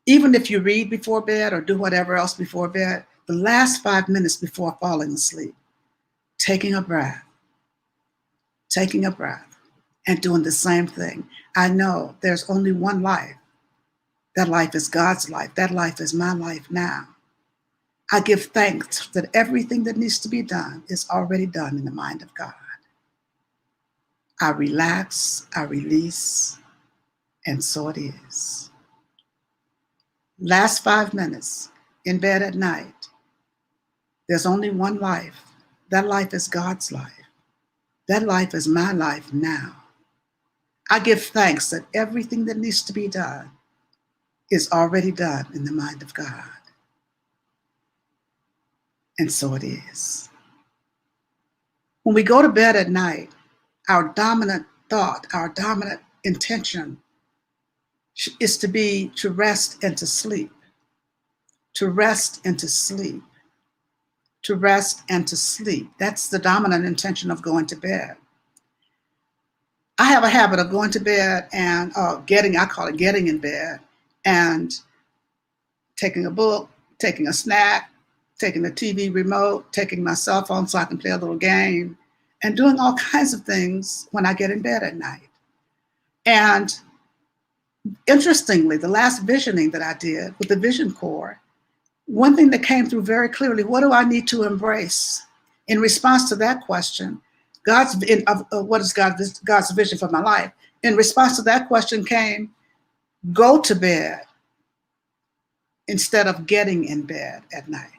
even if you read before bed or do whatever else before bed, the last 5 minutes before falling asleep, taking a breath, and doing the same thing. I know there's only one life. That life is God's life. That life is my life now. I give thanks that everything that needs to be done is already done in the mind of God. I relax, I release, and so it is. Last 5 minutes in bed at night. There's only one life. That life is God's life. That life is my life now. I give thanks that everything that needs to be done is already done in the mind of God. And so it is. When we go to bed at night, our dominant thought, our dominant intention is to rest and to sleep. To rest and to sleep. To rest and to sleep. That's the dominant intention of going to bed. I have a habit of going to bed and I call it getting in bed, and taking a book, taking a snack, taking the TV remote, taking my cell phone so I can play a little game, and doing all kinds of things when I get in bed at night. And interestingly, the last visioning that I did with the Vision Corps, one thing that came through very clearly, what do I need to embrace? In response to that question, what is God's vision for my life? In response to that question came, go to bed instead of getting in bed at night.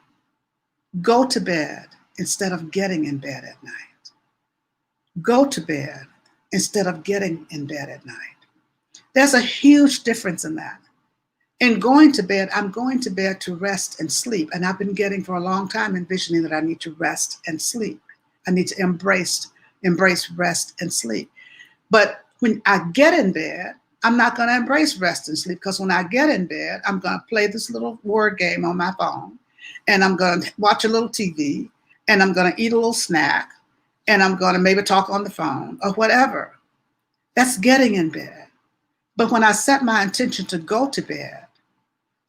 Go to bed instead of getting in bed at night. Go to bed instead of getting in bed at night. There's a huge difference in that. In going to bed, I'm going to bed to rest and sleep. And I've been getting for a long time envisioning that I need to rest and sleep. I need to embrace rest and sleep. But when I get in bed, I'm not going to embrace rest and sleep, because when I get in bed, I'm going to play this little word game on my phone, and I'm going to watch a little TV, and I'm going to eat a little snack, and I'm going to maybe talk on the phone or whatever. That's getting in bed. But when I set my intention to go to bed,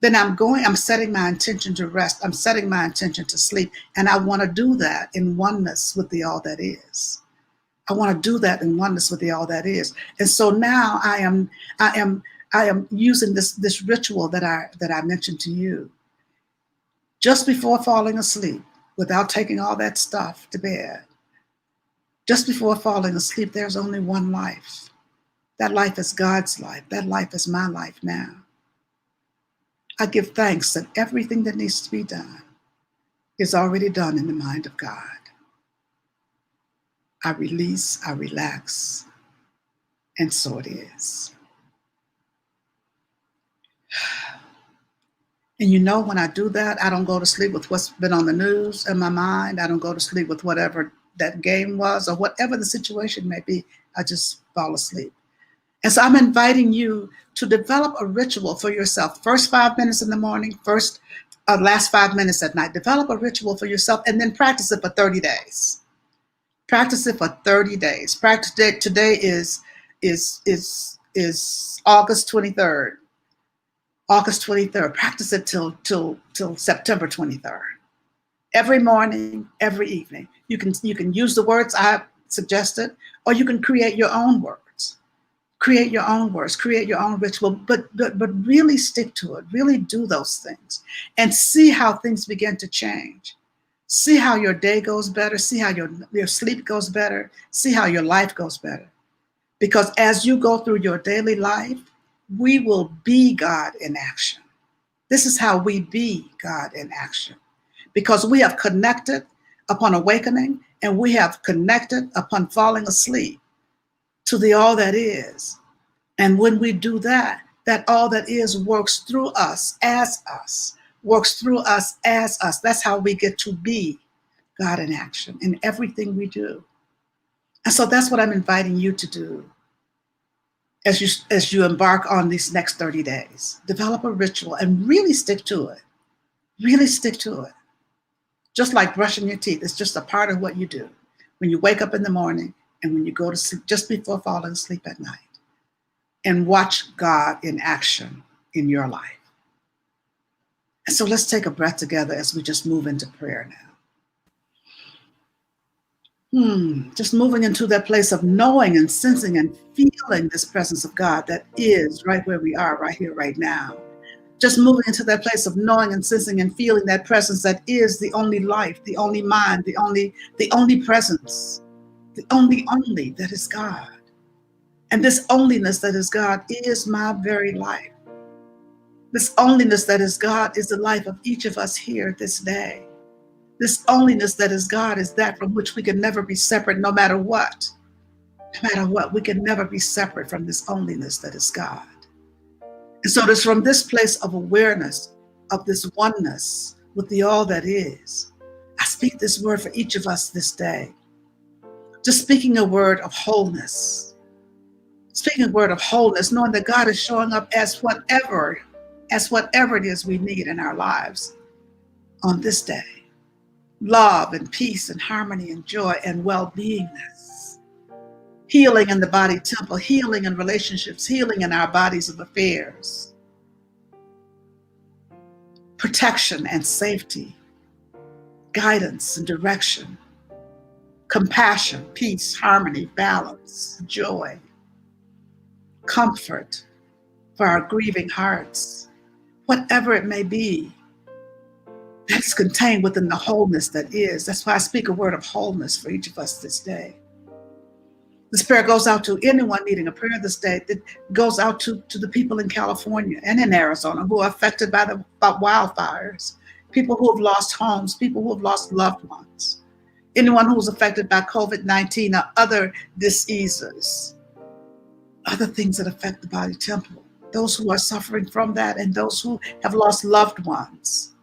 then I'm setting my intention to rest. I'm setting my intention to sleep. And I want to do that in oneness with the all that is. I want to do that in oneness with the all that is. And so now I am using this ritual that I mentioned to you. Just before falling asleep, without taking all that stuff to bed, just before falling asleep, there's only one life. That life is God's life. That life is my life now. I give thanks that everything that needs to be done is already done in the mind of God. I release, I relax, and so it is. And you know, when I do that, I don't go to sleep with what's been on the news in my mind. I don't go to sleep with whatever that game was or whatever the situation may be. I just fall asleep. And so I'm inviting you to develop a ritual for yourself. First 5 minutes in the morning, last 5 minutes at night. Develop a ritual for yourself and then practice it for 30 days. Practice it for 30 days. Practice it. Today is August 23rd. August 23rd. Practice it till September 23rd. Every morning, every evening. You can use the words I suggested, or you can create your own words. Create your own words, create your own ritual, but really stick to it. Really do those things and see how things begin to change. See how your day goes better. See how your sleep goes better. See how your life goes better. Because as you go through your daily life, we will be God in action. This is how we be God in action. Because we have connected upon awakening and we have connected upon falling asleep to the all that is. And when we do that, that all that is works through us as us, works through us as us. That's how we get to be God in action in everything we do. And so that's what I'm inviting you to do as you embark on these next 30 days. Develop a ritual and really stick to it. Really stick to it. Just like brushing your teeth, it's just a part of what you do. When you wake up in the morning and when you go to sleep, just before falling asleep at night. And watch God in action in your life. And so let's take a breath together as we just move into prayer now. Just moving into that place of knowing and sensing and feeling this presence of God that is right where we are, right here, right now. Just moving into that place of knowing and sensing and feeling that presence that is the only life, the only mind, the only presence, the only that is God. And this onlyness that is God is my very life. This onlyness that is God is the life of each of us here this day. This onlyness that is God is that from which we can never be separate no matter what. No matter what, we can never be separate from this onlyness that is God. And so it is from this place of awareness, of this oneness with the all that is, I speak this word for each of us this day. Just speaking a word of wholeness. Speaking a word of wholeness, knowing that God is showing up as whatever it is we need in our lives on this day. Love and peace and harmony and joy and well-beingness. Healing in the body temple, healing in relationships, healing in our bodies of affairs. Protection and safety. Guidance and direction. Compassion, peace, harmony, balance, joy. Comfort for our grieving hearts, whatever it may be, that's contained within the wholeness that is. That's why I speak a word of wholeness for each of us this day. This prayer goes out to anyone needing a prayer this day. It goes out to the people in California and in Arizona who are affected by the wildfires, people who have lost homes, people who have lost loved ones, anyone who's affected by COVID-19 or other diseases. Other things that affect the body temple, those who are suffering from that and those who have lost loved ones.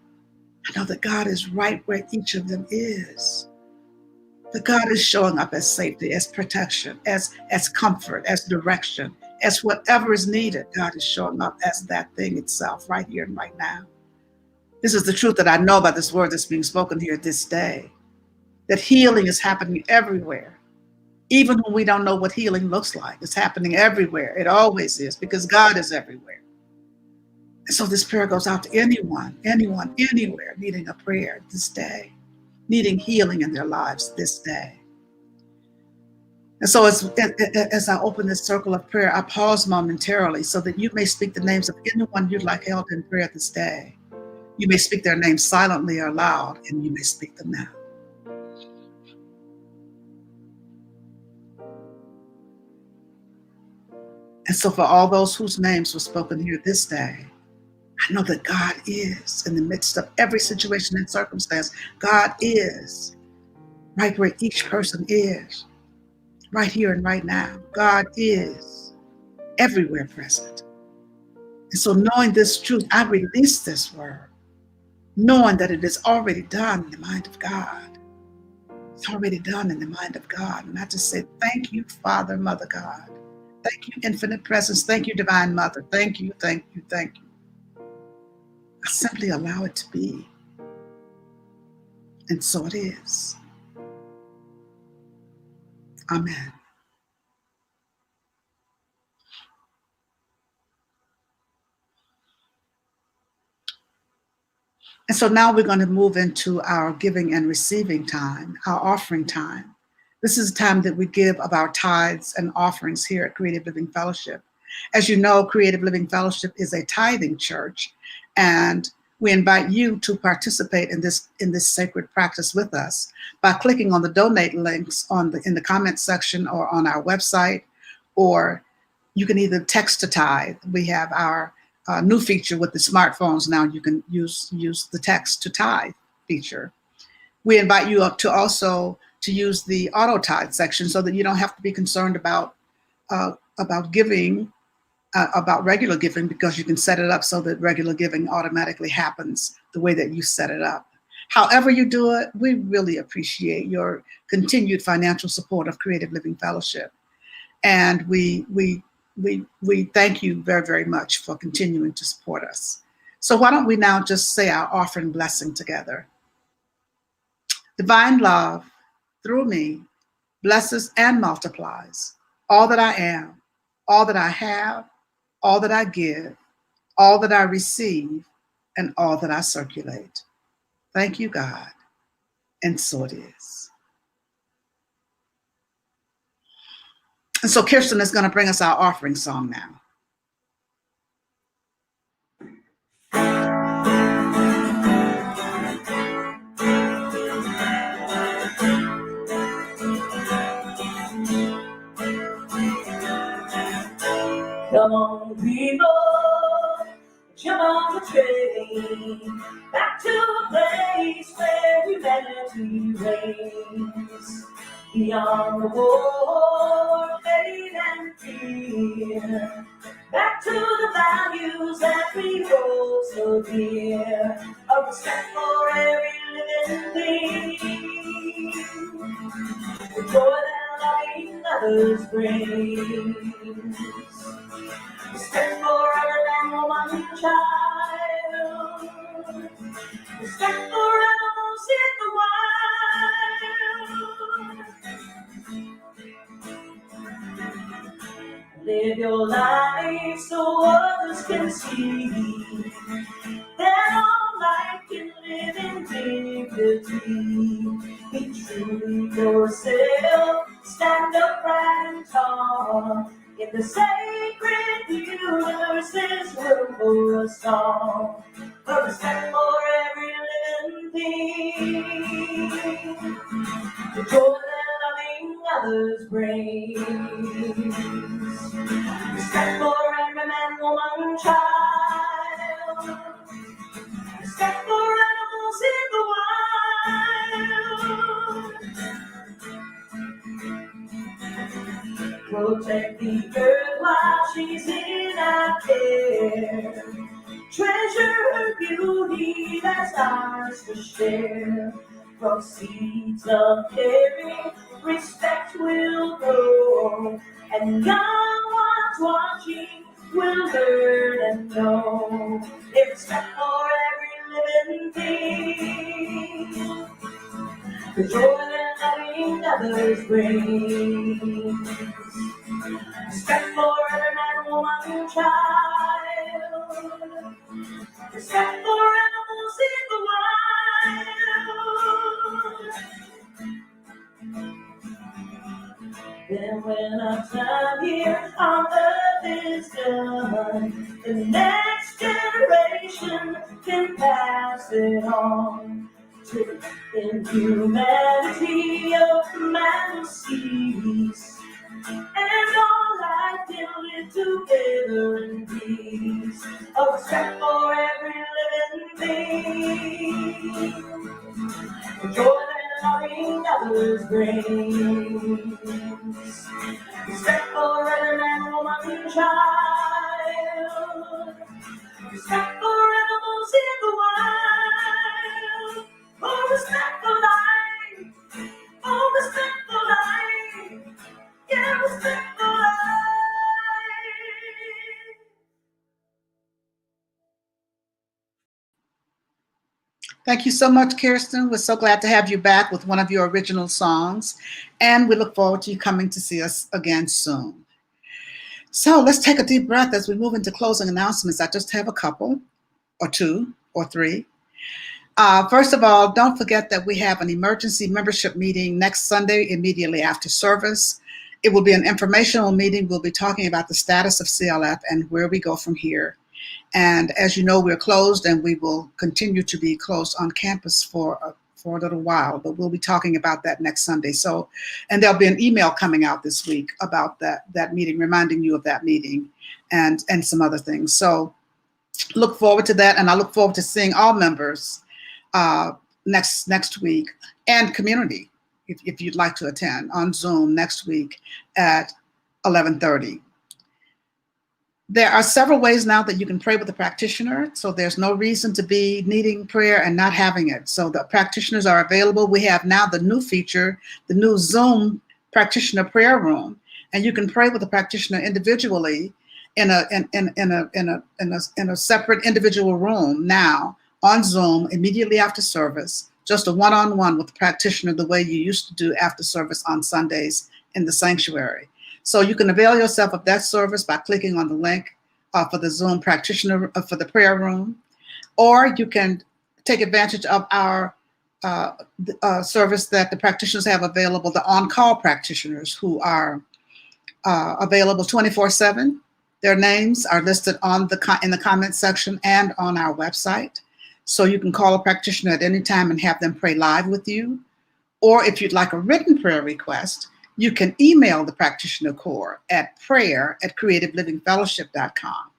I know that God is right where each of them is. That God is showing up as safety, as protection, as comfort, as direction, as whatever is needed. God is showing up as that thing itself right here and right now. This is the truth that I know by this word that's being spoken here this day. That healing is happening everywhere. Even when we don't know what healing looks like, it's happening everywhere. It always is because God is everywhere. So this prayer goes out to anyone, anywhere needing a prayer this day, needing healing in their lives this day. And so as I open this circle of prayer, I pause momentarily so that you may speak the names of anyone you'd like held in prayer this day. You may speak their names silently or loud, and you may speak them now. And so for all those whose names were spoken here this day, I know that God is in the midst of every situation and circumstance. God is right where each person is, right here and right now. God is everywhere present. And so knowing this truth, I release this word, knowing that it is already done in the mind of God. It's already done in the mind of God. And I just say, thank you, Father, Mother God. Thank you, Infinite Presence. Thank you, Divine Mother. Thank you, thank you, thank you. I simply allow it to be. And so it is. Amen. And so now we're going to move into our giving and receiving time, our offering time. This is a time that we give of our tithes and offerings here at Creative Living Fellowship. As you know, Creative Living Fellowship is a tithing church, and we invite you to participate in this sacred practice with us by clicking on the donate links in the comment section or on our website, or you can either text to tithe. We have our new feature with the smartphones now. You can use the text to tithe feature. We invite you up to also to use the auto tithe section so that you don't have to be concerned about giving, about regular giving, because you can set it up so that regular giving automatically happens the way that you set it up. However you do it, we really appreciate your continued financial support of Creative Living Fellowship. And we thank you very, very much for continuing to support us. So why don't we now just say our offering blessing together? Divine love, through me, blesses and multiplies all that I am, all that I have, all that I give, all that I receive, and all that I circulate. Thank you, God. And so it is. And so Kirsten is going to bring us our offering song now. Come on, people, jump on the train, back to a place where humanity reigns. Beyond the war, hate and fear, back to the values that we hold so dear, of respect for every living thing, the joy that loving others brings. Respect for every man, woman, child. Respect for animals in the wild. Live your life so others can see that all life can live in dignity. Be true to yourself, stand upright and tall. In the sacred universe's room for us all, a respect for every living thing, the joy that loving others brings. Respect for every man, woman, child. Respect for animals in the wild. Protect the earth while she's in our care. Treasure her beauty, that's ours to share. From seeds of caring, respect will grow, and young ones watching will learn and know. There's respect for every living thing, the joy that loving others brings. Respect for every man, woman, child. respect for animals in the wild. Then when our time here on earth is done, the next generation can pass it on to the inhumanity of man who sees, and all life can live together in peace, of respect for every living thing, the joy that loving others brings, respect for every man, woman, and child, respect for animals in the wild, for respect for life, for respect for life, yeah, respect for life. Thank you so much, Kirsten. We're so glad to have you back with one of your original songs, and we look forward to you coming to see us again soon. So let's take a deep breath as we move into closing announcements. I just have a couple, or two, or three. First of all, don't forget that we have an emergency membership meeting next Sunday immediately after service. It will be an informational meeting. We'll be talking about the status of CLF and where we go from here. And as you know, we're closed, and we will continue to be closed on campus for a little while, but we'll be talking about that next Sunday. So, and there'll be an email coming out this week about that meeting, reminding you of that meeting and some other things. So look forward to that, and I look forward to seeing all members next week, and community, if you'd like to attend on Zoom next week at 11:30. There are several ways now that you can pray with a practitioner, so there's no reason to be needing prayer and not having it. So the practitioners are available. We have now the new feature, the new Zoom practitioner prayer room, and you can pray with a practitioner individually in a separate individual room now on Zoom immediately after service, just a one-on-one with the practitioner the way you used to do after service on Sundays in the sanctuary. So you can avail yourself of that service by clicking on the link for the Zoom practitioner for the prayer room, or you can take advantage of our service that the practitioners have available, the on-call practitioners who are available 24/7. Their names are listed in the comment section and on our website. So you can call a practitioner at any time and have them pray live with you. Or if you'd like a written prayer request, you can email the practitioner core at prayer@creativelivingfellowship.com.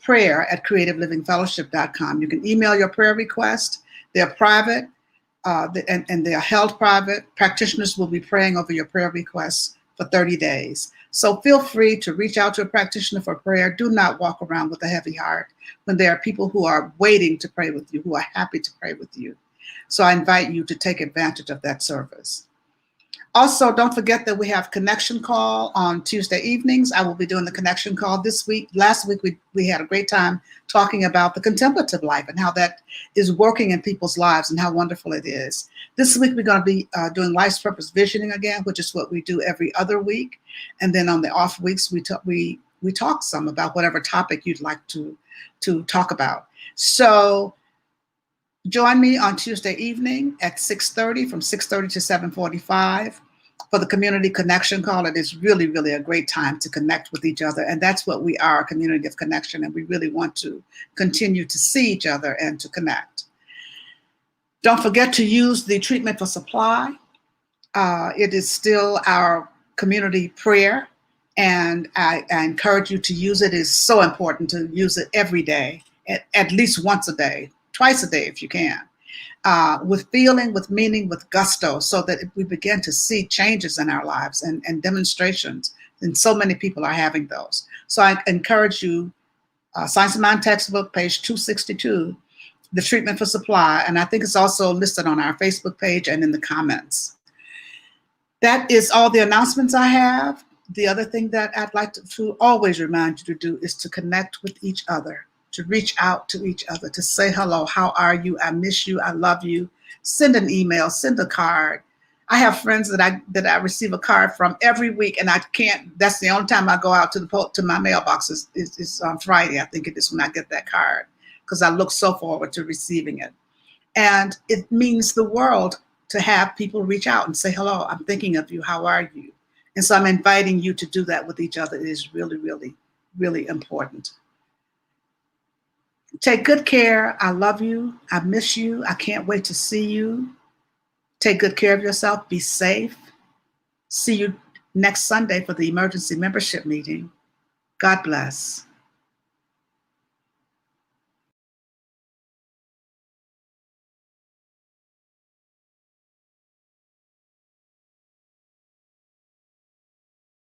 Prayer@creativelivingfellowship.com. You can email your prayer request. They're private and they are held private. Practitioners will be praying over your prayer requests for 30 days. So feel free to reach out to a practitioner for prayer. Do not walk around with a heavy heart when there are people who are waiting to pray with you, who are happy to pray with you. So I invite you to take advantage of that service. Also, don't forget that we have Connection Call on Tuesday evenings. I will be doing the Connection Call this week. Last week, we had a great time talking about the contemplative life and how that is working in people's lives and how wonderful it is. This week, we're going to be doing Life's Purpose Visioning again, which is what we do every other week. And then on the off weeks, we talk some about whatever topic you'd like to talk about. So join me on Tuesday evening at 6:30, from 6:30 to 7:45 for the Community Connection Call. It is really, really a great time to connect with each other. And that's what we are, a community of connection. And we really want to continue to see each other and to connect. Don't forget to use the treatment for supply. It is still our community prayer. And I encourage you to use it. It is so important to use it every day, at least once a day, twice a day if you can, with feeling, with meaning, with gusto, so that we begin to see changes in our lives and demonstrations. And so many people are having those. So I encourage you, Science of Mind textbook, page 262, the treatment for supply. And I think it's also listed on our Facebook page and in the comments. That is all the announcements I have. The other thing that I'd like to always remind you to do is to connect with each other, to reach out to each other, to say hello, how are you? I miss you, I love you. Send an email, send a card. I have friends that I receive a card from every week, and I can't, that's the only time I go out to my mailbox is on Friday. I think it is when I get that card. because I look so forward to receiving it. And it means the world to have people reach out and say, hello, I'm thinking of you. How are you? And so I'm inviting you to do that with each other. It is really, really, really important. Take good care. I love you. I miss you. I can't wait to see you. Take good care of yourself. Be safe. See you next Sunday for the emergency membership meeting. God bless.